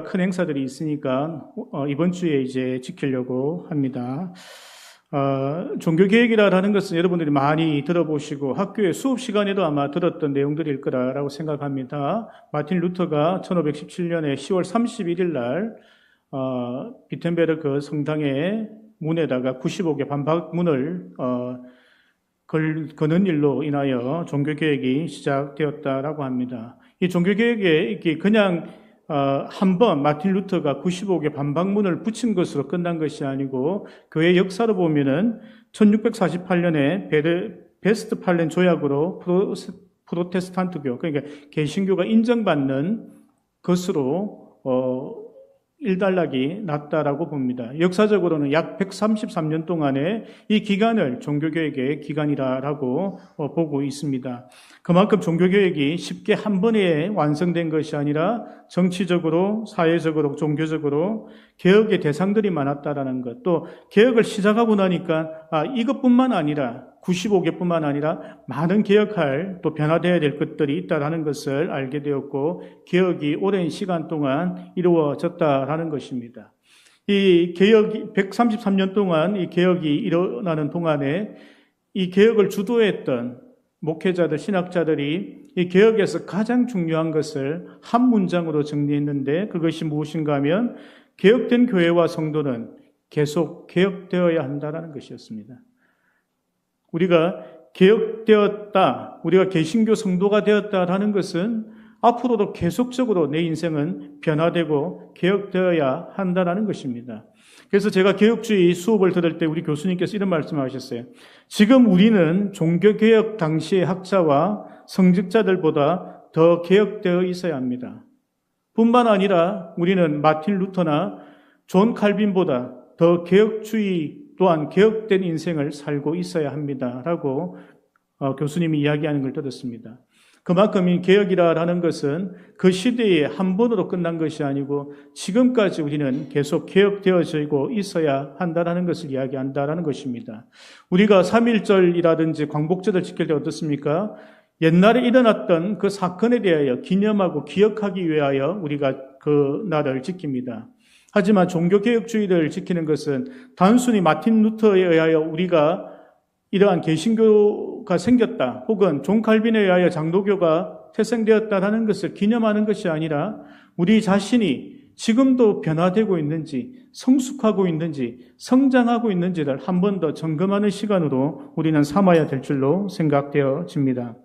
큰 행사들이 있으니까 이번 주에 이제 지키려고 합니다. 종교개혁이라는 것은 여러분들이 많이 들어보시고 학교의 수업 시간에도 아마 들었던 내용들일 거라고 생각합니다. 마틴 루터가 1517년에 10월 31일 날 비텐베르크 성당의 문에다가 95개 반박문을 거는 일로 인하여 종교개혁이 시작되었다라고 합니다. 이 종교개혁이 그냥 한 번 마틴 루터가 95개 반박문을 붙인 것으로 끝난 것이 아니고 교회 역사로 보면은 1648년에 베스트팔렌 조약으로 프로테스탄트교, 그러니까 개신교가 인정받는 것으로 일단락이 났다라고 봅니다. 역사적으로는 약 133년 동안의 이 기간을 종교개혁의 기간이라고 보고 있습니다. 그만큼 종교개혁이 쉽게 한 번에 완성된 것이 아니라 정치적으로, 사회적으로, 종교적으로 개혁의 대상들이 많았다라는 것, 또 개혁을 시작하고 나니까 이것뿐만 아니라 95개뿐만 아니라 많은 개혁할 또 변화되어야 될 것들이 있다라는 것을 알게 되었고 개혁이 오랜 시간 동안 이루어졌다라는 것입니다. 이 개혁이 133년 동안 이 개혁이 일어나는 동안에 이 개혁을 주도했던 목회자들, 신학자들이 이 개혁에서 가장 중요한 것을 한 문장으로 정리했는데 그것이 무엇인가 하면 개혁된 교회와 성도는 계속 개혁되어야 한다는 것이었습니다. 우리가 개혁되었다, 우리가 개신교 성도가 되었다라는 것은 앞으로도 계속적으로 내 인생은 변화되고 개혁되어야 한다는 것입니다. 그래서 제가 개혁주의 수업을 들을 때 우리 교수님께서 이런 말씀을 하셨어요. 지금 우리는 종교개혁 당시의 학자와 성직자들보다 더 개혁되어 있어야 합니다. 뿐만 아니라 우리는 마틴 루터나 존 칼빈보다 더 개혁주의 또한 개혁된 인생을 살고 있어야 합니다라고 교수님이 이야기하는 걸 들었습니다. 그만큼 이 개혁이라는 것은 그 시대에 한 번으로 끝난 것이 아니고 지금까지 우리는 계속 개혁되어지고 있어야 한다는 것을 이야기한다는 것입니다. 우리가 3.1절이라든지 광복절을 지킬 때 어떻습니까? 옛날에 일어났던 그 사건에 대하여 기념하고 기억하기 위하여 우리가 그 날을 지킵니다. 하지만 종교개혁주의를 지키는 것은 단순히 마틴 루터에 의하여 우리가 이러한 개신교가 생겼다 혹은 존 칼빈에 의하여 장로교가 태생되었다라는 것을 기념하는 것이 아니라 우리 자신이 지금도 변화되고 있는지 성숙하고 있는지 성장하고 있는지를 한 번 더 점검하는 시간으로 우리는 삼아야 될 줄로 생각되어집니다.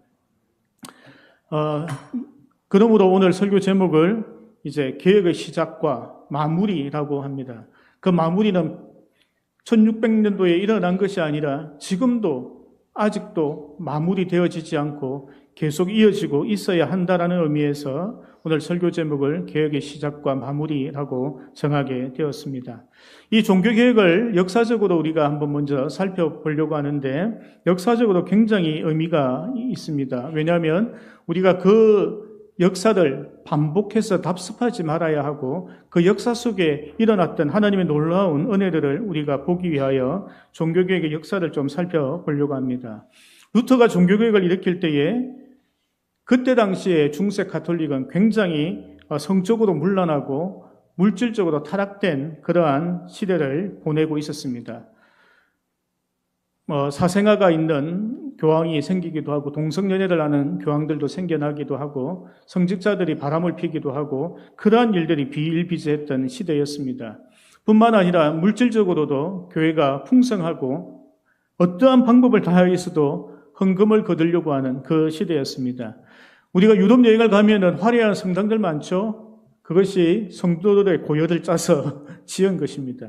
그러므로 오늘 설교 제목을 이제 개혁의 시작과 마무리라고 합니다. 그 마무리는 1600년도에 일어난 것이 아니라 지금도 아직도 마무리되어지지 않고 계속 이어지고 있어야 한다는 의미에서 오늘 설교 제목을 개혁의 시작과 마무리라고 정하게 되었습니다. 이 종교개혁을 역사적으로 우리가 한번 먼저 살펴보려고 하는데 역사적으로 굉장히 의미가 있습니다. 왜냐하면 우리가 그 역사를 반복해서 답습하지 말아야 하고 그 역사 속에 일어났던 하나님의 놀라운 은혜들을 우리가 보기 위하여 종교개혁의 역사를 좀 살펴보려고 합니다. 루터가 종교개혁을 일으킬 때에 그때 당시에 중세 가톨릭은 굉장히 성적으로 문란하고 물질적으로 타락된 그러한 시대를 보내고 있었습니다. 사생아가 있는 교황이 생기기도 하고 동성연애를 하는 교황들도 생겨나기도 하고 성직자들이 바람을 피기도 하고 그러한 일들이 비일비재했던 시대였습니다. 뿐만 아니라 물질적으로도 교회가 풍성하고 어떠한 방법을 다하여서도 헌금을 거두려고 하는 그 시대였습니다. 우리가 유럽 여행을 가면은 화려한 성당들 많죠? 그것이 성도들의 고열을 짜서 지은 것입니다.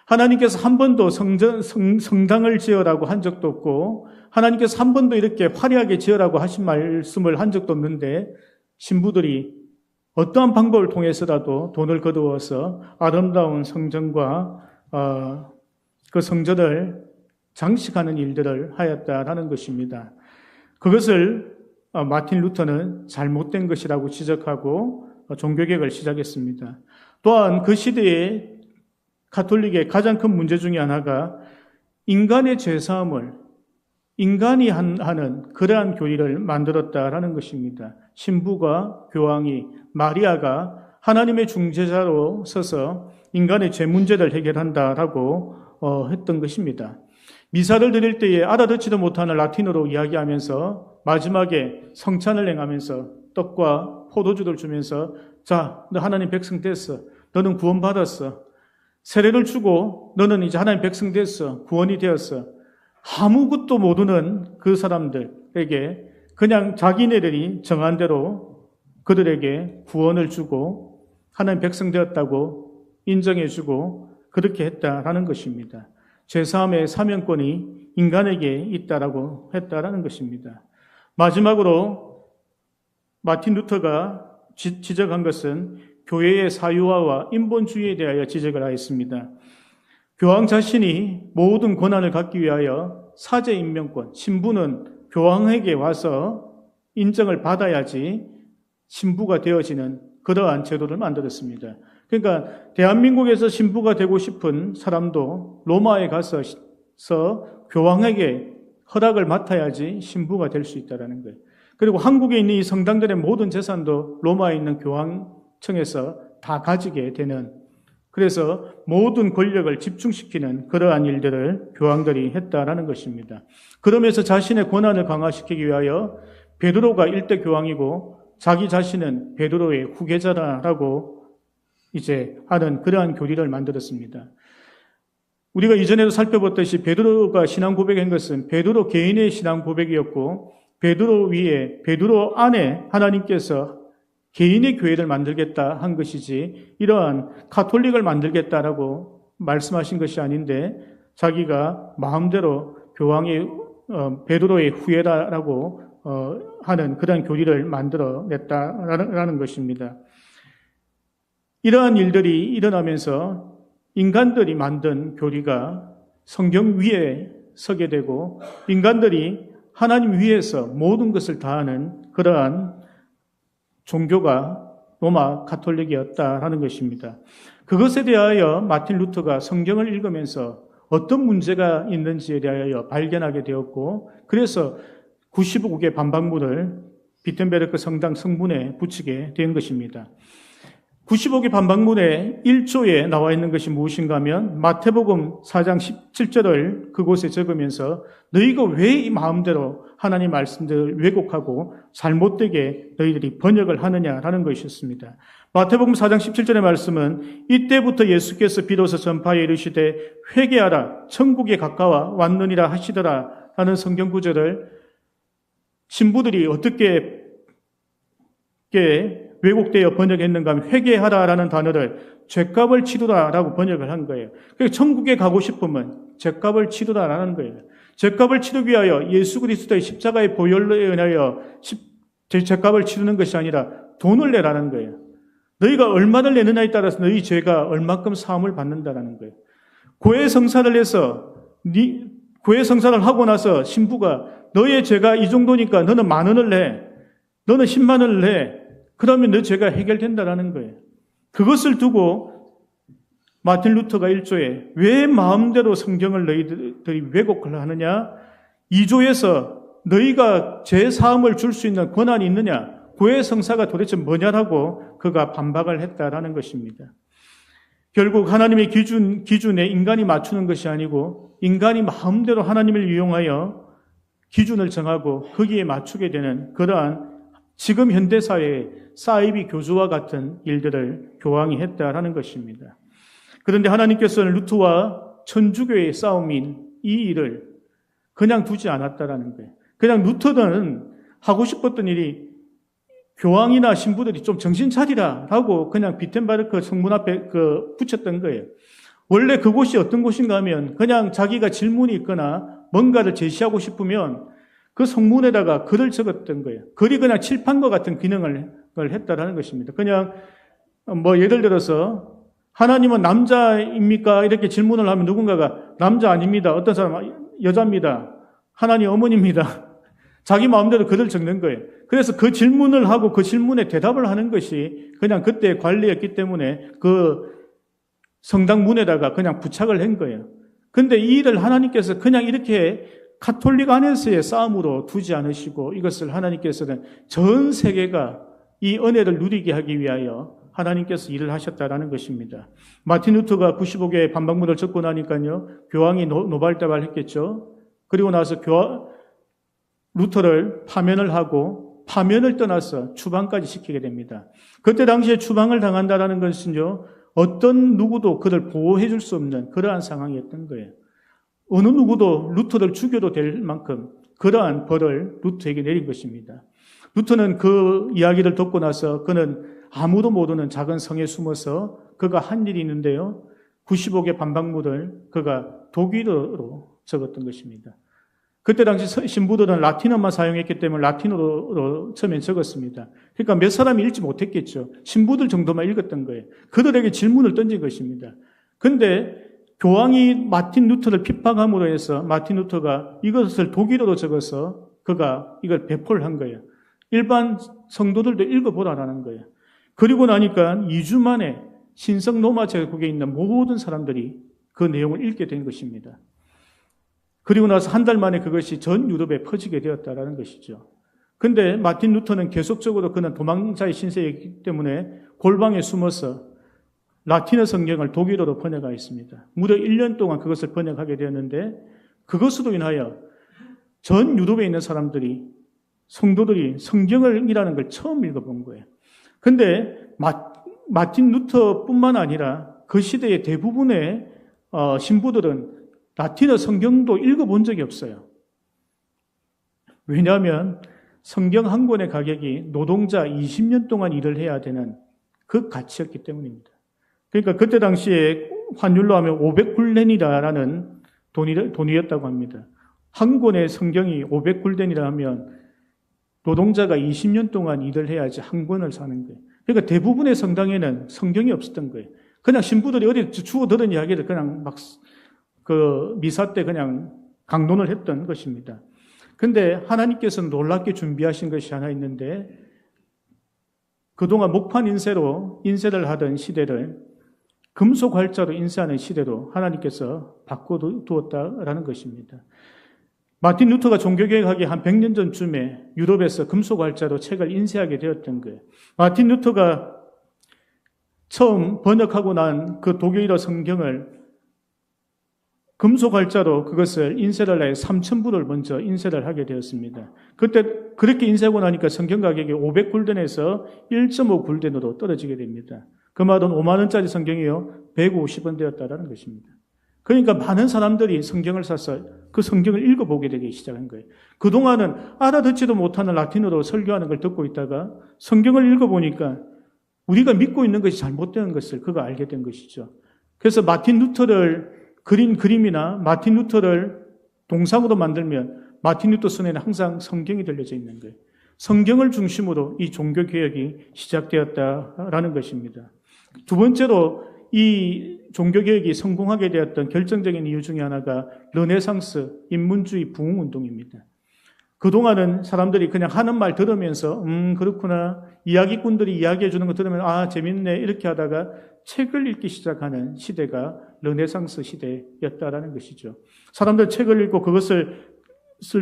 하나님께서 한 번도 성당을 지으라고 한 적도 없고 하나님께서 한 번도 이렇게 화려하게 지으라고 하신 말씀을 한 적도 없는데 신부들이 어떠한 방법을 통해서라도 돈을 거두어서 아름다운 성전과 그 성전을 장식하는 일들을 하였다라는 것입니다. 그것을 마틴 루터는 잘못된 것이라고 지적하고 종교개혁을 시작했습니다. 또한 그 시대에 가톨릭의 가장 큰 문제 중에 하나가 인간의 죄사함을 인간이 하는 그러한 교리를 만들었다라는 것입니다. 신부가 교황이 마리아가 하나님의 중재자로 서서 인간의 죄 문제를 해결한다라고 했던 것입니다. 미사를 드릴 때에 알아듣지도 못하는 라틴어로 이야기하면서 마지막에 성찬을 행하면서 떡과 포도주를 주면서 자, 너 하나님 백성 됐어. 너는 구원받았어. 세례를 주고 너는 이제 하나님 백성 됐어. 구원이 되었어. 아무것도 모르는 그 사람들에게 그냥 자기네들이 정한 대로 그들에게 구원을 주고 하나님 백성 되었다고 인정해주고 그렇게 했다라는 것입니다. 죄사함의 사명권이 인간에게 있다라고 했다라는 것입니다. 마지막으로 마틴 루터가 지적한 것은 교회의 사유화와 인본주의에 대하여 지적을 하였습니다. 교황 자신이 모든 권한을 갖기 위하여 사제 임명권, 신부는 교황에게 와서 인정을 받아야지 신부가 되어지는 그러한 제도를 만들었습니다. 그러니까 대한민국에서 신부가 되고 싶은 사람도 로마에 가서 교황에게 허락을 맡아야지 신부가 될 수 있다는 거예요. 그리고 한국에 있는 이 성당들의 모든 재산도 로마에 있는 교황청에서 다 가지게 되는, 그래서 모든 권력을 집중시키는 그러한 일들을 교황들이 했다라는 것입니다. 그러면서 자신의 권한을 강화시키기 위하여 베드로가 일대 교황이고 자기 자신은 베드로의 후계자라고 이제 하는 그러한 교리를 만들었습니다. 우리가 이전에도 살펴봤듯이 베드로가 신앙 고백한 것은 베드로 개인의 신앙 고백이었고 베드로 위에, 베드로 안에 하나님께서 개인의 교회를 만들겠다 한 것이지 이러한 가톨릭을 만들겠다라고 말씀하신 것이 아닌데 자기가 마음대로 교황의 베드로의 후예라라고 하는 그런 교리를 만들어냈다라는 것입니다. 이러한 일들이 일어나면서 인간들이 만든 교리가 성경 위에 서게 되고 인간들이 하나님 위에서 모든 것을 다하는 그러한 종교가 로마 가톨릭이었다라는 것입니다. 그것에 대하여 마틴 루터가 성경을 읽으면서 어떤 문제가 있는지에 대하여 발견하게 되었고 그래서 95개 반박문을 비텐베르크 성당 성문에 붙이게 된 것입니다. 95개 반박문의 1조에 나와 있는 것이 무엇인가 하면 마태복음 4장 17절을 그곳에 적으면서 너희가 왜 이 마음대로 하나님 말씀들을 왜곡하고 잘못되게 너희들이 번역을 하느냐라는 것이었습니다. 마태복음 4장 17절의 말씀은 이때부터 예수께서 비로소 전파에 이르시되 회개하라 천국에 가까워 왔느니라 하시더라 라는 성경 구절을 신부들이 어떻게 왜곡되어 번역했는가 하면 회개하라라는 단어를 죗값을 치르라라고 번역을 한 거예요. 그러니까 천국에 가고 싶으면 죗값을 치르라라는 거예요. 죗값을 치르기 위하여 예수 그리스도의 십자가의 보혈로 인하여 죗값을 치르는 것이 아니라 돈을 내라는 거예요. 너희가 얼마를 내느냐에 따라서 너희 죄가 얼마큼 사함을 받는다라는 거예요. 고해성사를 해서 고해성사를 하고 나서 신부가 너의 죄가 이 정도니까 너는 10,000원을 내. 너는 10만 원을 내. 그러면 너 죄가 해결된다라는 거예요. 그것을 두고 마틴 루터가 1조에 왜 마음대로 성경을 너희들이 왜곡을 하느냐? 2조에서 너희가 죄 사함을 줄 수 있는 권한이 있느냐? 고해성사가 도대체 뭐냐라고 그가 반박을 했다라는 것입니다. 결국 하나님의 기준에 인간이 맞추는 것이 아니고 인간이 마음대로 하나님을 이용하여 기준을 정하고 거기에 맞추게 되는 그러한 지금 현대사회의 사이비 교주와 같은 일들을 교황이 했다라는 것입니다. 그런데 하나님께서는 루터와 천주교의 싸움인 이 일을 그냥 두지 않았다라는 거예요. 그냥 루터는 하고 싶었던 일이 교황이나 신부들이 좀 정신 차리라라고 그냥 비텐바르크 성문 앞에 붙였던 거예요. 원래 그곳이 어떤 곳인가 하면 그냥 자기가 질문이 있거나 뭔가를 제시하고 싶으면 그 성문에다가 글을 적었던 거예요. 글이 그냥 칠판과 같은 기능을 했다라는 것입니다. 그냥 예를 들어서 하나님은 남자입니까? 이렇게 질문을 하면 누군가가 남자 아닙니다. 어떤 사람은 여자입니다. 하나님 어머니입니다. 자기 마음대로 글을 적는 거예요. 그래서 그 질문을 하고 그 질문에 대답을 하는 것이 그냥 그때의 관리였기 때문에 그 성당 문에다가 그냥 부착을 한 거예요. 근데 이 일을 하나님께서 그냥 이렇게 가톨릭 안에서의 싸움으로 두지 않으시고 이것을 하나님께서는 전 세계가 이 은혜를 누리게 하기 위하여 하나님께서 일을 하셨다라는 것입니다. 마틴 루터가 95개의 반박문을 적고 나니까요, 교황이 노발대발했겠죠. 그리고 나서 루터를 파면을 하고 파면을 떠나서 추방까지 시키게 됩니다. 그때 당시에 추방을 당한다라는 것은요, 어떤 누구도 그를 보호해 줄 수 없는 그러한 상황이었던 거예요. 어느 누구도 루터를 죽여도 될 만큼 그러한 벌을 루터에게 내린 것입니다. 루터는 그 이야기를 듣고 나서 그는 아무도 모르는 작은 성에 숨어서 그가 한 일이 있는데요. 95개 반박문을 그가 독일어로 적었던 것입니다. 그때 당시 신부들은 라틴어만 사용했기 때문에 라틴어로 처음엔 적었습니다. 그러니까 몇 사람이 읽지 못했겠죠. 신부들 정도만 읽었던 거예요. 그들에게 질문을 던진 것입니다. 그런데 교황이 마틴 루터를 핍박함으로 해서 마틴 루터가 이것을 독일어로 적어서 그가 이걸 배포를 한 거예요. 일반 성도들도 읽어보라라는 거예요. 그리고 나니까 2주 만에 신성 로마 제국에 있는 모든 사람들이 그 내용을 읽게 된 것입니다. 그리고 나서 한 달 만에 그것이 전 유럽에 퍼지게 되었다라는 것이죠. 근데 마틴 루터는 계속적으로 그는 도망자의 신세이기 때문에 골방에 숨어서 라틴어 성경을 독일어로 번역하였습니다. 무려 1년 동안 그것을 번역하게 되었는데 그것으로 인하여 전 유럽에 있는 사람들이 성도들이 성경이라는 걸 처음 읽어본 거예요. 근데 마틴 루터뿐만 아니라 그 시대의 대부분의 신부들은 라틴어 성경도 읽어본 적이 없어요. 왜냐하면 성경 한 권의 가격이 노동자 20년 동안 일을 해야 되는 그 가치였기 때문입니다. 그러니까 그때 당시에 환율로 하면 500굴덴이라는 돈이었다고 합니다. 한 권의 성경이 500굴덴이라 하면 노동자가 20년 동안 일을 해야지 한 권을 사는 거예요. 그러니까 대부분의 성당에는 성경이 없었던 거예요. 그냥 신부들이 어디 주워 들은 이야기를 그냥 막 미사 때 그냥 강론을 했던 것입니다. 그런데 하나님께서는 놀랍게 준비하신 것이 하나 있는데 그동안 목판 인쇄로 인쇄를 하던 시대를 금속 활자로 인쇄하는 시대로 하나님께서 바꿔두었다라는 것입니다. 마틴 루터가 종교개혁하기 한 100년 전쯤에 유럽에서 금속 활자로 책을 인쇄하게 되었던 거예요. 마틴 루터가 처음 번역하고 난 그 독일어 성경을 금속 활자로 그것을 인쇄를 해 3,000부를 먼저 인쇄를 하게 되었습니다. 그때 그렇게 인쇄하고 나니까 성경 가격이 500굴덴에서 1.5굴덴으로 떨어지게 됩니다. 그 말은 5만 원짜리 성경이요 150원 되었다라는 것입니다. 그러니까 많은 사람들이 성경을 사서 그 성경을 읽어보게 되기 시작한 거예요. 그동안은 알아듣지도 못하는 라틴어로 설교하는 걸 듣고 있다가 성경을 읽어보니까 우리가 믿고 있는 것이 잘못된 것을 그가 알게 된 것이죠. 그래서 마틴 루터를 그린 그림이나 마틴 루터를 동상으로 만들면 마틴 루터 손에는 항상 성경이 들려져 있는 거예요. 성경을 중심으로 이 종교개혁이 시작되었다라는 것입니다. 두 번째로 이 종교개혁이 성공하게 되었던 결정적인 이유 중에 하나가 르네상스 인문주의 부흥운동입니다. 그동안은 사람들이 그냥 하는 말 들으면서 그렇구나, 이야기꾼들이 이야기해 주는 거 들으면 아 재밌네 이렇게 하다가 책을 읽기 시작하는 시대가 르네상스 시대였다라는 것이죠. 사람들 책을 읽고 그것을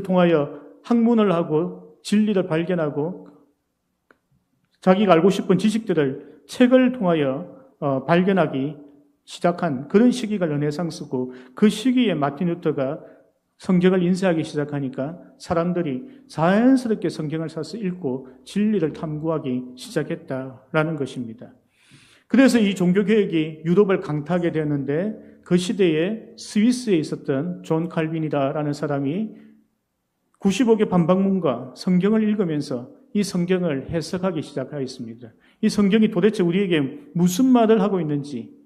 통하여 학문을 하고 진리를 발견하고 자기가 알고 싶은 지식들을 책을 통하여 발견하기 시작한 그런 시기가 르네상스고 그 시기에 마틴 루터가 성경을 인쇄하기 시작하니까 사람들이 자연스럽게 성경을 사서 읽고 진리를 탐구하기 시작했다라는 것입니다. 그래서 이 종교개혁이 유럽을 강타하게 되었는데 그 시대에 스위스에 있었던 존 칼빈이라는 사람이 95개 반박문과 성경을 읽으면서 이 성경을 해석하기 시작하였습니다. 이 성경이 도대체 우리에게 무슨 말을 하고 있는지,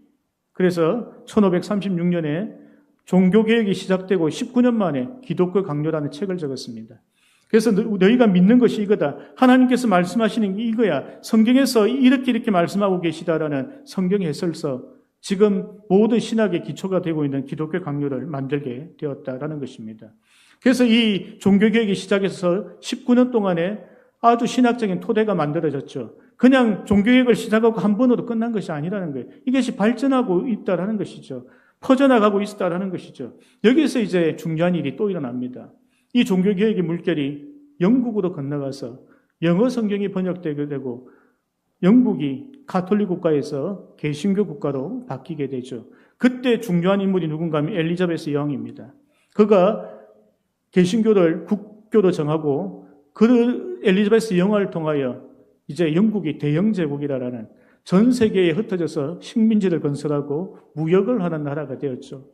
그래서 1536년에 종교개혁이 시작되고 19년 만에 기독교 강요라는 책을 적었습니다. 그래서 너희가 믿는 것이 이거다. 하나님께서 말씀하시는 게 이거야. 성경에서 이렇게 말씀하고 계시다라는 성경 해설서, 지금 모든 신학의 기초가 되고 있는 기독교 강요를 만들게 되었다라는 것입니다. 그래서 이 종교개혁이 시작해서 19년 동안에 아주 신학적인 토대가 만들어졌죠. 그냥 종교개혁을 시작하고 한 번으로 끝난 것이 아니라는 거예요. 이것이 발전하고 있다라는 것이죠. 퍼져나가고 있다라는 것이죠. 여기서 이제 중요한 일이 또 일어납니다. 이 종교개혁의 물결이 영국으로 건너가서 영어 성경이 번역되게 되고 영국이 가톨릭 국가에서 개신교 국가로 바뀌게 되죠. 그때 중요한 인물이 누군가 하면 엘리자베스 여왕입니다. 그가 개신교를 국교로 정하고 그 엘리자베스 여왕을 통하여 이제 영국이 대영제국이라는 전 세계에 흩어져서 식민지를 건설하고 무역을 하는 나라가 되었죠.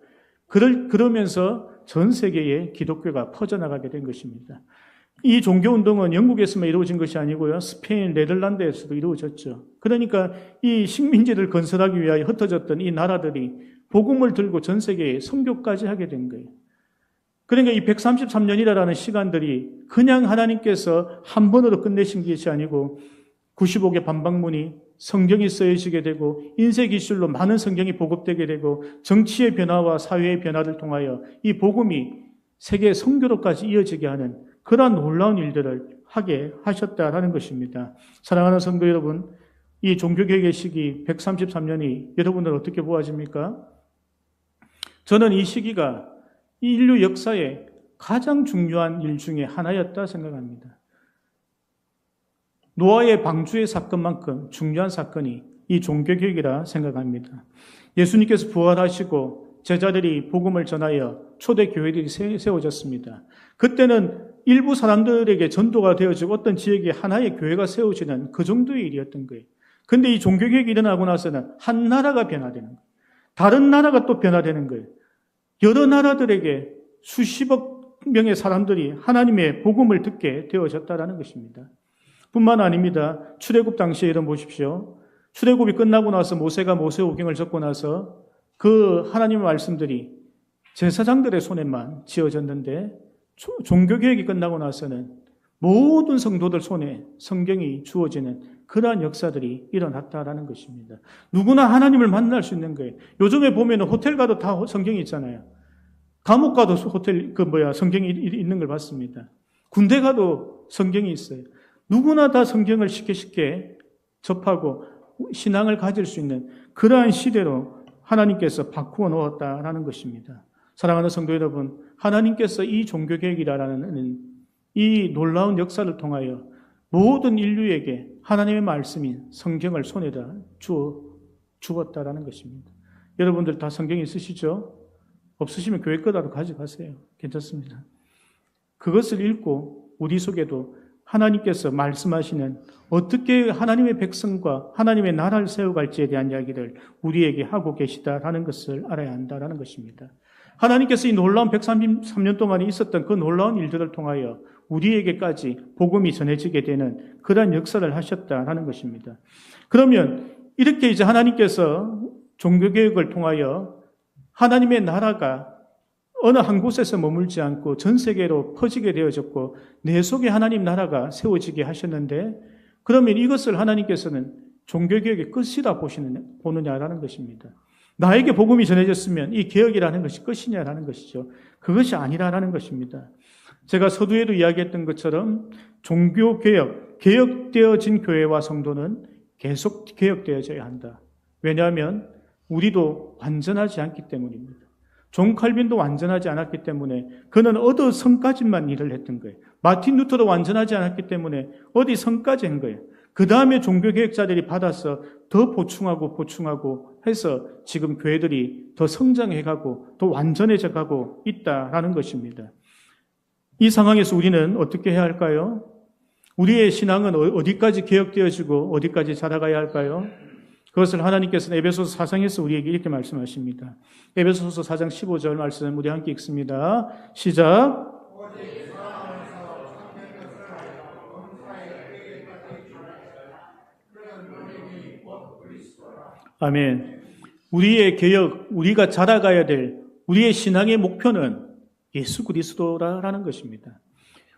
그러면서 전 세계에 기독교가 퍼져나가게 된 것입니다. 이 종교운동은 영국에서만 이루어진 것이 아니고요. 스페인, 네덜란드에서도 이루어졌죠. 그러니까 이 식민지를 건설하기 위하여 흩어졌던 이 나라들이 복음을 들고 전 세계에 선교까지 하게 된 거예요. 그러니까 이 133년이라는 시간들이 그냥 하나님께서 한 번으로 끝내신 것이 아니고 95개 반박문이 성경이 쓰여지게 되고 인쇄기술로 많은 성경이 보급되게 되고 정치의 변화와 사회의 변화를 통하여 이 복음이 세계 선교로까지 이어지게 하는 그러한 놀라운 일들을 하게 하셨다라는 것입니다. 사랑하는 성도 여러분, 이 종교개혁의 시기 133년이 여러분들 어떻게 보아집니까? 저는 이 시기가 인류 역사의 가장 중요한 일 중에 하나였다 생각합니다. 노아의 방주의 사건만큼 중요한 사건이 이 종교개혁이라 생각합니다. 예수님께서 부활하시고 제자들이 복음을 전하여 초대 교회들이 세워졌습니다. 그때는 일부 사람들에게 전도가 되어지고 어떤 지역에 하나의 교회가 세워지는 그 정도의 일이었던 거예요. 그런데 이 종교개혁이 일어나고 나서는 한 나라가 변화되는 거예요. 다른 나라가 또 변화되는 거예요. 여러 나라들에게 수십억 명의 사람들이 하나님의 복음을 듣게 되어졌다는 것입니다. 뿐만 아닙니다. 출애굽 당시에 이런 보십시오. 출애굽이 끝나고 나서 모세가 모세오경을 적고 나서 그 하나님의 말씀들이 제사장들의 손에만 지어졌는데 종교개혁이 끝나고 나서는 모든 성도들 손에 성경이 주어지는 그러한 역사들이 일어났다라는 것입니다. 누구나 하나님을 만날 수 있는 거예요. 요즘에 보면 호텔 가도 다 성경이 있잖아요. 감옥 가도 성경이 있는 걸 봤습니다. 군대 가도 성경이 있어요. 누구나 다 성경을 쉽게 접하고 신앙을 가질 수 있는 그러한 시대로 하나님께서 바꾸어 놓았다라는 것입니다. 사랑하는 성도 여러분, 하나님께서 이 종교개혁이라는 이 놀라운 역사를 통하여 모든 인류에게 하나님의 말씀인 성경을 손에다 주었다라는 것입니다. 여러분들 다 성경 있으시죠? 없으시면 교회 거라도 가져가세요. 괜찮습니다. 그것을 읽고 우리 속에도 하나님께서 말씀하시는 어떻게 하나님의 백성과 하나님의 나라를 세워갈지에 대한 이야기를 우리에게 하고 계시다라는 것을 알아야 한다라는 것입니다. 하나님께서 이 놀라운 133년 동안에 있었던 그 놀라운 일들을 통하여 우리에게까지 복음이 전해지게 되는 그러한 역사를 하셨다라는 것입니다. 그러면 이렇게 이제 하나님께서 종교개혁을 통하여 하나님의 나라가 어느 한 곳에서 머물지 않고 전 세계로 퍼지게 되어졌고 내 속에 하나님 나라가 세워지게 하셨는데 그러면 이것을 하나님께서는 종교개혁의 끝이라 보느냐라는 것입니다. 나에게 복음이 전해졌으면 이 개혁이라는 것이 끝이냐라는 것이죠. 그것이 아니라는 것입니다. 제가 서두에도 이야기했던 것처럼 종교개혁, 개혁되어진 교회와 성도는 계속 개혁되어져야 한다. 왜냐하면 우리도 완전하지 않기 때문입니다. 존 칼빈도 완전하지 않았기 때문에 그는 어느 성까지만 일을 했던 거예요. 마틴 루터도 완전하지 않았기 때문에 어디 성까지 한 거예요. 그 다음에 종교개혁자들이 받아서 더 보충하고 해서 지금 교회들이 더 성장해가고 더 완전해져가고 있다라는 것입니다. 이 상황에서 우리는 어떻게 해야 할까요? 우리의 신앙은 어디까지 개혁되어지고 어디까지 자라가야 할까요? 그것을 하나님께서는 에베소서 4장에서 우리에게 이렇게 말씀하십니다. 에베소서 4장 15절 말씀 우리 함께 읽습니다. 시작. 아멘. 우리의 개혁, 우리가 자라가야 될 우리의 신앙의 목표는 예수 그리스도라는 것입니다.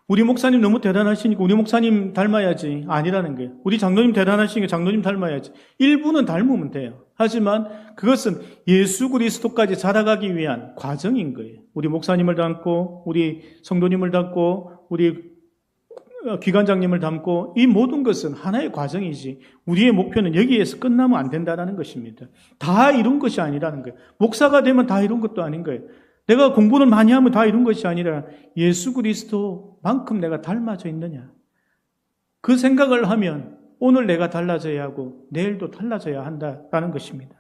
우리 목사님 너무 대단하시니까 우리 목사님 닮아야지 아니라는 거예요. 우리 장로님 대단하시니까 장로님 닮아야지. 일부는 닮으면 돼요. 하지만 그것은 예수 그리스도까지 자라가기 위한 과정인 거예요. 우리 목사님을 닮고 우리 성도님을 닮고 우리 기관장님을 닮고 이 모든 것은 하나의 과정이지 우리의 목표는 여기에서 끝나면 안 된다는 것입니다. 다 이룬 것이 아니라는 거예요. 목사가 되면 다 이룬 것도 아닌 거예요. 내가 공부를 많이 하면 다 이룬 것이 아니라 예수 그리스도만큼 내가 닮아져 있느냐. 그 생각을 하면 오늘 내가 달라져야 하고 내일도 달라져야 한다라는 것입니다.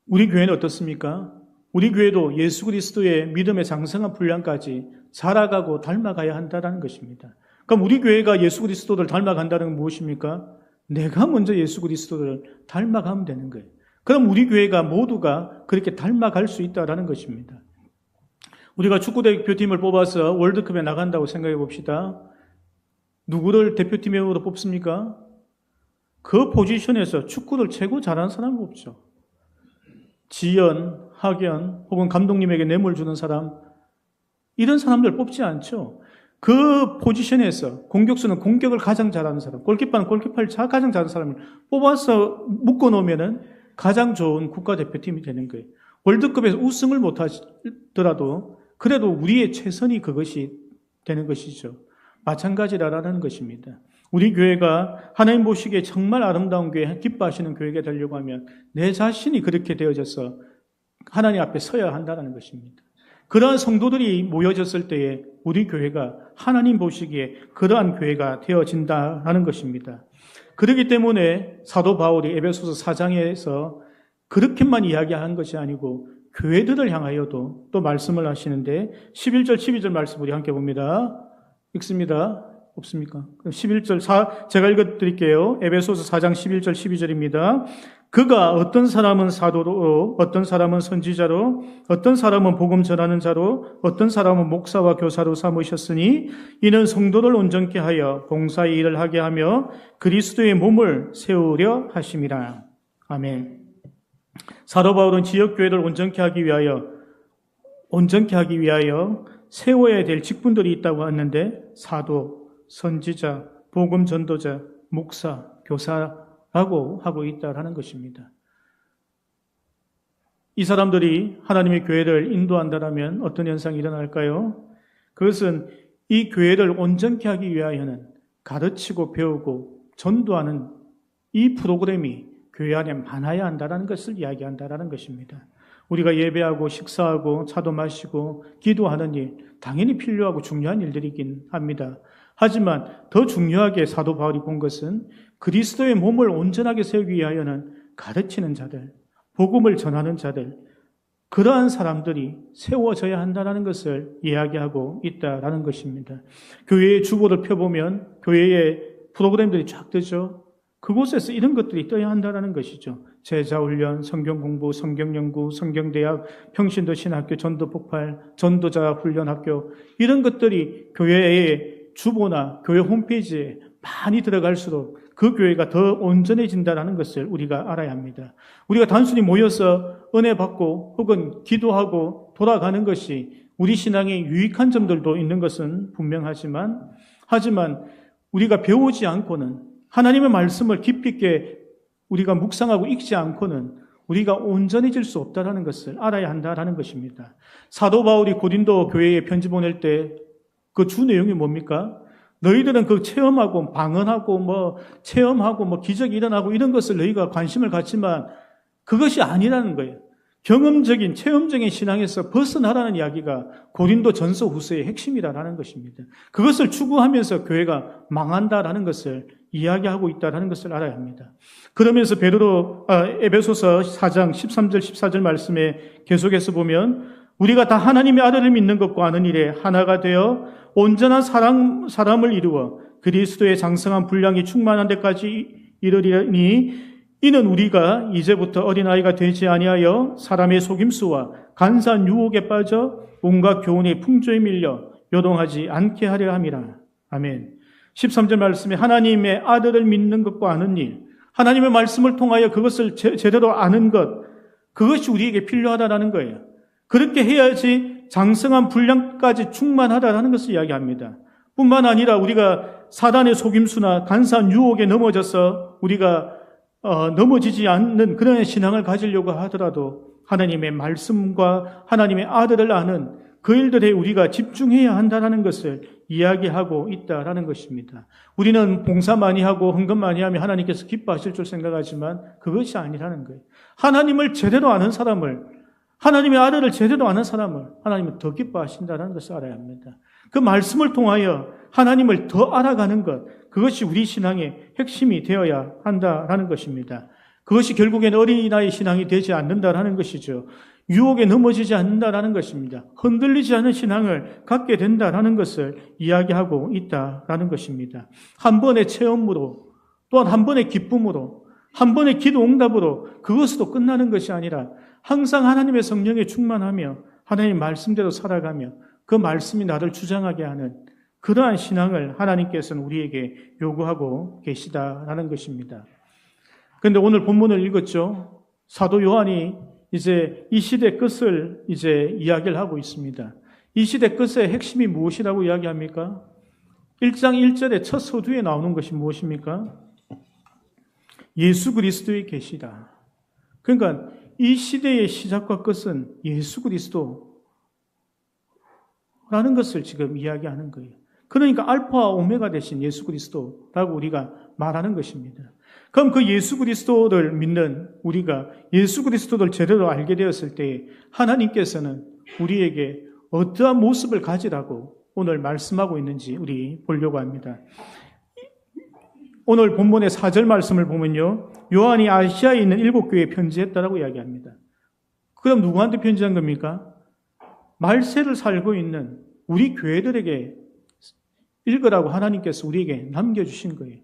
우리 교회는 어떻습니까? 우리 교회도 예수 그리스도의 믿음의 장성한 분량까지 자라가고 닮아가야 한다는 것입니다. 그럼 우리 교회가 예수 그리스도를 닮아간다는 건 무엇입니까? 내가 먼저 예수 그리스도를 닮아가면 되는 거예요. 그럼 우리 교회가 모두가 그렇게 닮아갈 수 있다는 것입니다. 우리가 축구대표팀을 뽑아서 월드컵에 나간다고 생각해 봅시다. 누구를 대표팀으로 뽑습니까? 그 포지션에서 축구를 최고 잘하는 사람은 없죠. 지연, 학연, 혹은 감독님에게 뇌물 주는 사람, 이런 사람들 뽑지 않죠. 그 포지션에서 공격수는 공격을 가장 잘하는 사람, 골키퍼는 골키퍼를 가장 잘하는 사람을 뽑아서 묶어놓으면 가장 좋은 국가대표팀이 되는 거예요. 월드컵에서 우승을 못하더라도 그래도 우리의 최선이 그것이 되는 것이죠. 마찬가지라는 것입니다. 우리 교회가 하나님 보시기에 정말 아름다운 교회, 기뻐하시는 교회가 되려고 하면 내 자신이 그렇게 되어져서 하나님 앞에 서야 한다는 것입니다. 그러한 성도들이 모여졌을 때에 우리 교회가 하나님 보시기에 그러한 교회가 되어진다는 것입니다. 그렇기 때문에 사도 바울이 에베소서 4장에서 그렇게만 이야기한 것이 아니고 교회들을 향하여도 또 말씀을 하시는데 11절, 12절 말씀 우리 함께 봅니다. 읽습니다. 없습니까? 11절, 제가 읽어드릴게요. 에베소서 4장 11절, 12절입니다. 그가 어떤 사람은 사도로, 어떤 사람은 선지자로, 어떤 사람은 복음 전하는 자로, 어떤 사람은 목사와 교사로 삼으셨으니 이는 성도를 온전케 하여 봉사의 일을 하게 하며 그리스도의 몸을 세우려 하심이라. 아멘. 사도 바울은 지역교회를 온전케 하기 위하여 세워야 될 직분들이 있다고 하는데 사도, 선지자, 복음 전도자, 목사, 교사라고 하고 있다라는 것입니다. 이 사람들이 하나님의 교회를 인도한다면 어떤 현상이 일어날까요? 그것은 이 교회를 온전케 하기 위하여는 가르치고 배우고 전도하는 이 프로그램이 교회 안에 많아야 한다는 것을 이야기한다는 것입니다. 우리가 예배하고 식사하고 차도 마시고 기도하는 일, 당연히 필요하고 중요한 일들이긴 합니다. 하지만 더 중요하게 사도 바울이 본 것은 그리스도의 몸을 온전하게 세우기 위하여는 가르치는 자들, 복음을 전하는 자들, 그러한 사람들이 세워져야 한다는 것을 이야기하고 있다는 것입니다. 교회의 주보를 펴보면 교회의 프로그램들이 쫙 뜨죠. 그곳에서 이런 것들이 떠야 한다는 것이죠. 제자훈련, 성경공부, 성경연구, 성경대학, 평신도 신학교, 전도폭발, 전도자 훈련학교, 이런 것들이 교회의 주보나 교회 홈페이지에 많이 들어갈수록 그 교회가 더 온전해진다는 것을 우리가 알아야 합니다. 우리가 단순히 모여서 은혜 받고 혹은 기도하고 돌아가는 것이 우리 신앙에 유익한 점들도 있는 것은 분명하지만 우리가 배우지 않고는 하나님의 말씀을 깊이 있게 우리가 묵상하고 읽지 않고는 우리가 온전해질 수 없다는 것을 알아야 한다는 것입니다. 사도 바울이 고린도 교회에 편지 보낼 때 그 주 내용이 뭡니까? 너희들은 그 체험하고 방언하고 체험하고 기적이 일어나고 이런 것을 너희가 관심을 갖지만 그것이 아니라는 거예요. 경험적인 체험적인 신앙에서 벗어나라는 이야기가 고린도 전서 후서의 핵심이라는 것입니다. 그것을 추구하면서 교회가 망한다라는 것을 이야기하고 있다는 것을 알아야 합니다. 그러면서 에베소서 4장 13절 14절 말씀에 계속해서 보면 우리가 다 하나님의 아들을 믿는 것과 아는 일에 하나가 되어 온전한 사람을 이루어 그리스도의 장성한 분량이 충만한 데까지 이르리니 이는 우리가 이제부터 어린아이가 되지 아니하여 사람의 속임수와 간사한 유혹에 빠져 온갖 교훈의 풍조에 밀려 요동하지 않게 하려 함이라. 아멘. 13절 말씀에 하나님의 아들을 믿는 것과 아는 일, 하나님의 말씀을 통하여 그것을 제대로 아는 것, 그것이 우리에게 필요하다는 거예요. 그렇게 해야지 장성한 분량까지 충만하다는 것을 이야기합니다. 뿐만 아니라 우리가 사단의 속임수나 간사한 유혹에 넘어져서 우리가 넘어지지 않는 그런 신앙을 가지려고 하더라도 하나님의 말씀과 하나님의 아들을 아는 그 일들에 우리가 집중해야 한다는 것을 이야기하고 있다는 것입니다. 우리는 봉사 많이 하고 헌금 많이 하면 하나님께서 기뻐하실 줄 생각하지만 그것이 아니라는 거예요. 하나님을 제대로 아는 사람을, 하나님의 아들을 제대로 아는 사람을 하나님은 더 기뻐하신다는 것을 알아야 합니다. 그 말씀을 통하여 하나님을 더 알아가는 것, 그것이 우리 신앙의 핵심이 되어야 한다라는 것입니다. 그것이 결국엔 어린아이 신앙이 되지 않는다라는 것이죠. 유혹에 넘어지지 않는다라는 것입니다. 흔들리지 않은 신앙을 갖게 된다라는 것을 이야기하고 있다라는 것입니다. 한 번의 체험으로, 또한 한 번의 기쁨으로, 한 번의 기도 응답으로 그것으로 끝나는 것이 아니라 항상 하나님의 성령에 충만하며 하나님 말씀대로 살아가며 그 말씀이 나를 주장하게 하는 그러한 신앙을 하나님께서는 우리에게 요구하고 계시다라는 것입니다. 그런데 오늘 본문을 읽었죠. 사도 요한이 이제 이 시대 끝을 이제 이야기를 하고 있습니다. 이 시대 끝의 핵심이 무엇이라고 이야기합니까? 1장 1절의 첫 서두에 나오는 것이 무엇입니까? 예수 그리스도의 계시다. 그러니까 이 시대의 시작과 끝은 예수 그리스도라는 것을 지금 이야기하는 거예요. 그러니까 알파와 오메가 되신 예수 그리스도라고 우리가 말하는 것입니다. 그럼 그 예수 그리스도를 믿는 우리가 예수 그리스도를 제대로 알게 되었을 때 하나님께서는 우리에게 어떠한 모습을 가지라고 오늘 말씀하고 있는지 우리 보려고 합니다. 오늘 본문의 4절 말씀을 보면요. 요한이 아시아에 있는 7교회에 편지했다라고 이야기합니다. 그럼 누구한테 편지한 겁니까? 말세를 살고 있는 우리 교회들에게 읽으라고 하나님께서 우리에게 남겨주신 거예요.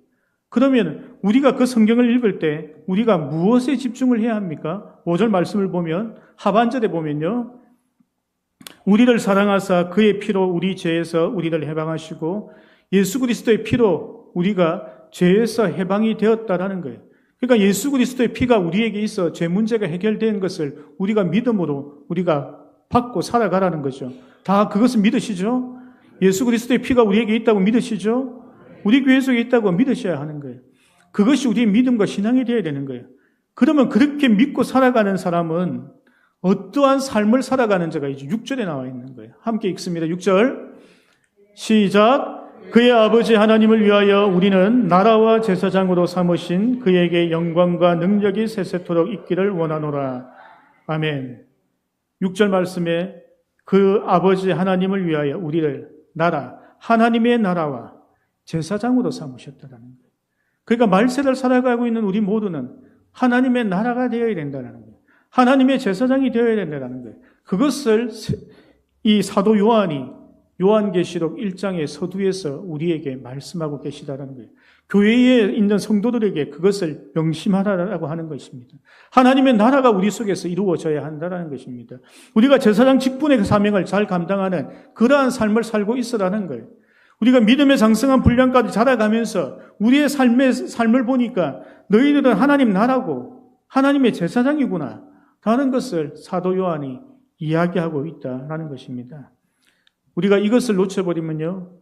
그러면 우리가 그 성경을 읽을 때 우리가 무엇에 집중을 해야 합니까? 5절 말씀을 보면 하반절에 보면요. 우리를 사랑하사 그의 피로 우리 죄에서 우리를 해방하시고 예수 그리스도의 피로 우리가 죄에서 해방이 되었다라는 거예요. 그러니까 예수 그리스도의 피가 우리에게 있어 죄 문제가 해결된 것을 우리가 믿음으로 우리가 받고 살아가라는 거죠. 다 그것을 믿으시죠? 예수 그리스도의 피가 우리에게 있다고 믿으시죠? 우리 교회 속에 있다고 믿으셔야 하는 거예요. 그것이 우리의 믿음과 신앙이 되어야 되는 거예요. 그러면 그렇게 믿고 살아가는 사람은 어떠한 삶을 살아가는지가 이제 6절에 나와 있는 거예요. 함께 읽습니다. 6절 시작. 그의 아버지 하나님을 위하여 우리는 나라와 제사장으로 삼으신 그에게 영광과 능력이 세세토록 있기를 원하노라. 아멘. 6절 말씀에 그 아버지 하나님을 위하여 우리를 나라, 하나님의 나라와 제사장으로 삼으셨다는 거예요. 그러니까 말세를 살아가고 있는 우리 모두는 하나님의 나라가 되어야 된다는 거예요. 하나님의 제사장이 되어야 된다는 거예요. 그것을 이 사도 요한이 요한계시록 1장의 서두에서 우리에게 말씀하고 계시다는 거예요. 교회에 있는 성도들에게 그것을 명심하라고 하는 것입니다. 하나님의 나라가 우리 속에서 이루어져야 한다는 것입니다. 우리가 제사장 직분의 사명을 잘 감당하는 그러한 삶을 살고 있으라는 거예요. 우리가 믿음의 장성한 분량까지 자라가면서 우리의 삶을 보니까 너희들은 하나님 나라고 하나님의 제사장이구나 라는 것을 사도 요한이 이야기하고 있다는 것입니다. 우리가 이것을 놓쳐버리면요,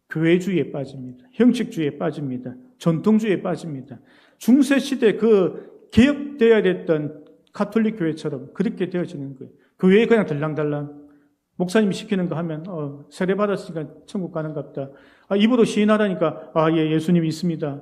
교회주의에 빠집니다. 형식주의에 빠집니다. 전통주의에 빠집니다. 중세시대 그 개혁되어야 됐던 가톨릭 교회처럼 그렇게 되어지는 거예요. 교회에 그냥 들랑달랑 목사님이 시키는 거 하면 세례 받았으니까 천국 가는갑다. 입으로 시인하라니까 예, 예수님이 있습니다.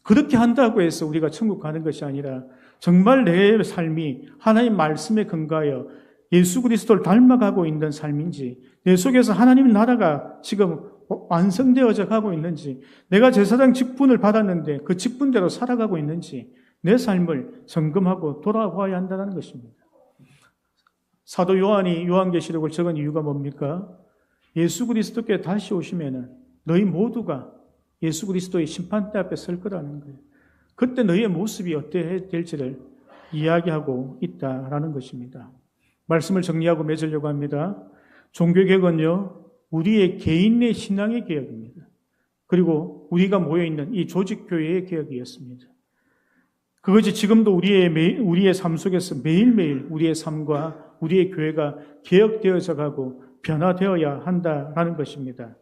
그렇게 한다고 해서 우리가 천국 가는 것이 아니라 정말 내 삶이 하나님 말씀에 근거하여 예수 그리스도를 닮아가고 있는 삶인지, 내 속에서 하나님 나라가 지금 완성되어져 가고 있는지, 내가 제사장 직분을 받았는데 그 직분대로 살아가고 있는지 내 삶을 점검하고 돌아봐야 한다는 것입니다. 사도 요한이 요한계시록을 적은 이유가 뭡니까? 예수 그리스도께 다시 오시면은 너희 모두가 예수 그리스도의 심판대 앞에 설 거라는 거예요. 그때 너희의 모습이 어때야 될지를 이야기하고 있다라는 것입니다. 말씀을 정리하고 맺으려고 합니다. 종교개혁은요, 우리의 개인의 신앙의 개혁입니다. 그리고 우리가 모여있는 이 조직교회의 개혁이었습니다. 그것이 지금도 우리의 삶 속에서 매일매일 우리의 삶과 우리의 교회가 개혁되어져 가고 변화되어야 한다라는 것입니다.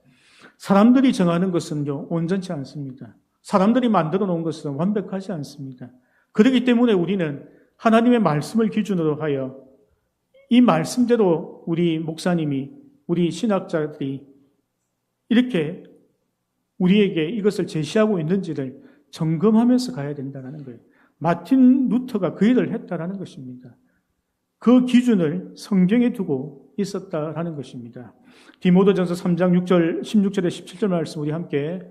사람들이 정하는 것은요, 온전치 않습니다. 사람들이 만들어 놓은 것은 완벽하지 않습니다. 그렇기 때문에 우리는 하나님의 말씀을 기준으로 하여 이 말씀대로 우리 목사님이, 우리 신학자들이 이렇게 우리에게 이것을 제시하고 있는지를 점검하면서 가야 된다는 거예요. 마틴 루터가 그 일을 했다라는 것입니다. 그 기준을 성경에 두고 있었다라는 것입니다. 디모데전서 3장 6절, 16절에 17절 말씀 우리 함께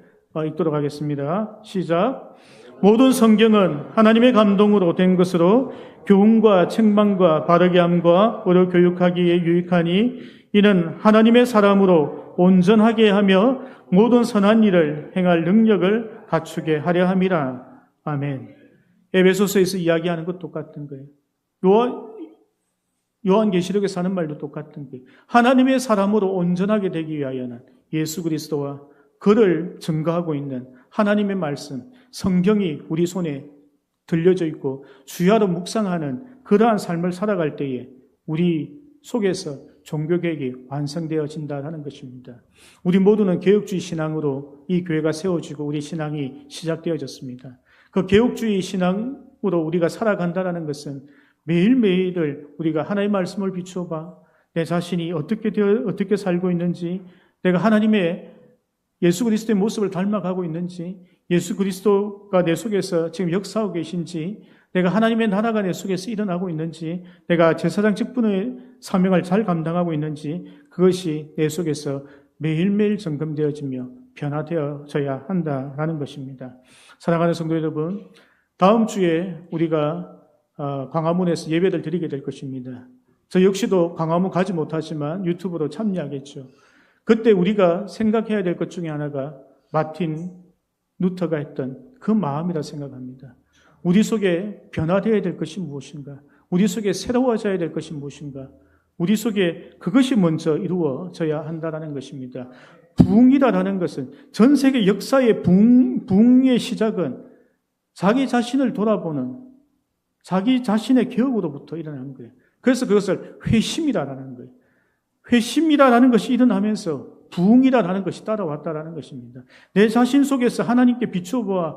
읽도록 하겠습니다. 시작. 모든 성경은 하나님의 감동으로 된 것으로 교훈과 책망과 바르게 함과 어려 교육하기에 유익하니 이는 하나님의 사람으로 온전하게 하며 모든 선한 일을 행할 능력을 갖추게 하려 함이라. 아멘. 에베소서에서 이야기하는 것 똑같은 거예요. 요한계시록에서 하는 말도 똑같은 거예요. 하나님의 사람으로 온전하게 되기 위하여는 예수 그리스도와 그를 증거하고 있는 하나님의 말씀, 성경이 우리 손에 들려져 있고 주야로 묵상하는 그러한 삶을 살아갈 때에 우리 속에서 종교개혁이 완성되어진다는 것입니다. 우리 모두는 개혁주의 신앙으로 이 교회가 세워지고 우리 신앙이 시작되어졌습니다. 그 개혁주의 신앙으로 우리가 살아간다는 것은 매일매일을 우리가 하나님의 말씀을 비추어봐 내 자신이 어떻게 살고 있는지, 내가 하나님의 예수 그리스도의 모습을 닮아가고 있는지, 예수 그리스도가 내 속에서 지금 역사하고 계신지, 내가 하나님의 나라가 내 속에서 일어나고 있는지, 내가 제사장 직분의 사명을 잘 감당하고 있는지, 그것이 내 속에서 매일매일 점검되어지며 변화되어져야 한다라는 것입니다. 사랑하는 성도 여러분, 다음 주에 우리가 광화문에서 예배를 드리게 될 것입니다. 저 역시도 광화문 가지 못하지만 유튜브로 참여하겠죠. 그때 우리가 생각해야 될 것 중에 하나가 마틴 루터가 했던 그 마음이라 생각합니다. 우리 속에 변화되어야 될 것이 무엇인가? 우리 속에 새로워져야 될 것이 무엇인가? 우리 속에 그것이 먼저 이루어져야 한다는 것입니다. 부흥이라는 것은 전 세계 역사의 부흥의 시작은 자기 자신을 돌아보는 자기 자신의 개혁으로부터 일어나는 거예요. 그래서 그것을 회심이라는 거예요. 회심이라는 것이 일어나면서 부흥이라는 것이 따라왔다라는 것입니다. 내 자신 속에서 하나님께 비춰보아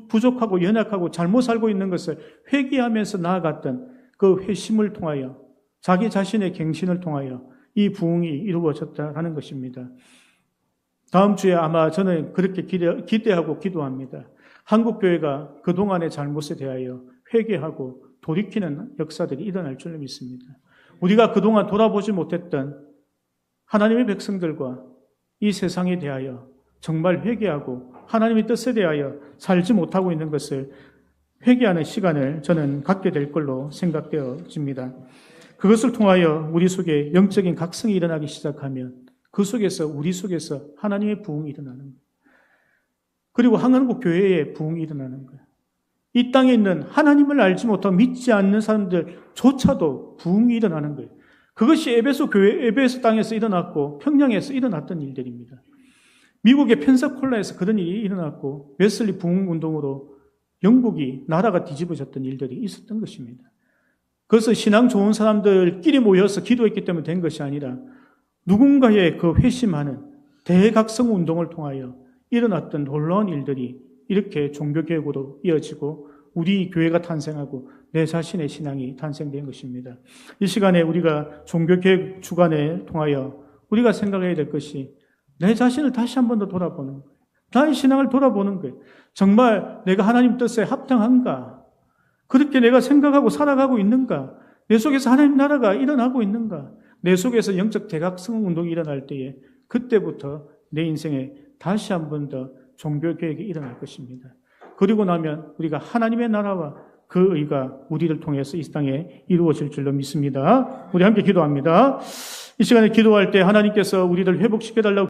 부족하고 연약하고 잘못 살고 있는 것을 회개하면서 나아갔던 그 회심을 통하여 자기 자신의 갱신을 통하여 이 부흥이 이루어졌다라는 것입니다. 다음 주에 아마 저는 그렇게 기대하고 기도합니다. 한국교회가 그동안의 잘못에 대하여 회개하고 돌이키는 역사들이 일어날 줄 믿습니다. 우리가 그동안 돌아보지 못했던 하나님의 백성들과 이 세상에 대하여 정말 회개하고 하나님의 뜻에 대하여 살지 못하고 있는 것을 회개하는 시간을 저는 갖게 될 걸로 생각되어집니다. 그것을 통하여 우리 속에 영적인 각성이 일어나기 시작하면 그 속에서 우리 속에서 하나님의 부흥이 일어나는 거예요. 그리고 한국 교회의 부흥이 일어나는 거예요. 이 땅에 있는 하나님을 알지 못하고 믿지 않는 사람들조차도 부흥이 일어나는 거예요. 그것이 에베소 땅에서 일어났고 평양에서 일어났던 일들입니다. 미국의 펜사콜라에서 그런 일이 일어났고 웨슬리 부흥 운동으로 영국이 나라가 뒤집어졌던 일들이 있었던 것입니다. 그것은 신앙 좋은 사람들끼리 모여서 기도했기 때문에 된 것이 아니라 누군가의 그 회심하는 대각성 운동을 통하여 일어났던 놀라운 일들이 이렇게 종교개혁으로 이어지고 우리 교회가 탄생하고 내 자신의 신앙이 탄생된 것입니다. 이 시간에 우리가 종교개혁 주간을 통하여 우리가 생각해야 될 것이 내 자신을 다시 한 번 더 돌아보는 거예요. 나의 신앙을 돌아보는 거예요. 정말 내가 하나님 뜻에 합당한가? 그렇게 내가 생각하고 살아가고 있는가? 내 속에서 하나님 나라가 일어나고 있는가? 내 속에서 영적 대각성 운동이 일어날 때에 그때부터 내 인생에 다시 한 번 더 종교개혁이 일어날 것입니다. 그리고 나면 우리가 하나님의 나라와 그 의가 우리를 통해서 이 땅에 이루어질 줄로 믿습니다. 우리 함께 기도합니다. 이 시간에 기도할 때 하나님께서 우리를 회복시켜달라고